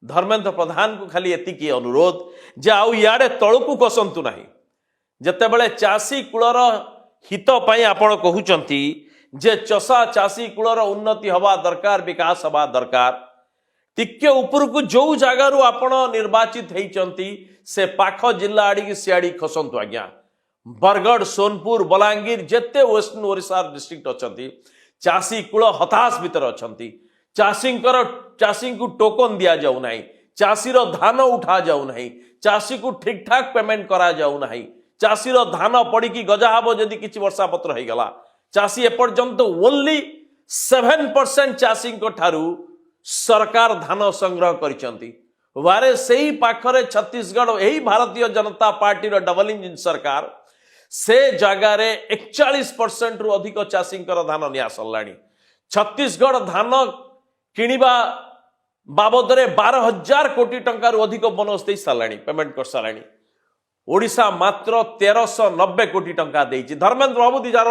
धर्मेंद्र प्रधान को खाली एतिकी अनुरोध जे आउ इाड़े तलकू कसंतु नाही जेतेबेले चाषी कूलर हित पई आपण कहउचंती जे चषा चाषी कूलर उन्नति हवा दरकार विकास हवा दरकार टिके ऊपर को जो जगार आपण निर्वाचित होती से पाख जिला आड़ी सियाड़ी खसंतु आज्ञा बरगढ़ सोनपुर बलांगीर जेते वेस्टर्न ओडिशा डिस्ट्रिक्ट अच्छा चाषी कूल हताश भितर अच्छा चाषी को टोकन दि जाऊ ना चाषीर धान उठा जाऊ ना चाषी को ठीक ठाक पेमेंट करा जाऊ ना चाषीर धान पड़ी गजा हम जदि किसी वर्षा पत्र हो गला चाषी एपर्यंत ओनली 7% चाषी ठारू सरकार धान संग्रह करिसंती वारे सेही पाखरे छत्तीसगढ़ यही Bharatiya Janata party double engine सरकार से जगार 41% रु अधिक चाषी धान निया सरलाणी छत्तीसगढ़ धान किनिबा बाबद 12,000 कोटी टंका रु अधिक बोनस दे साराणी पेमेंट कर साराणी ओडिशा मात्र 1390 कोटी टंका देइछि धर्मेंद्र बाबू दिजार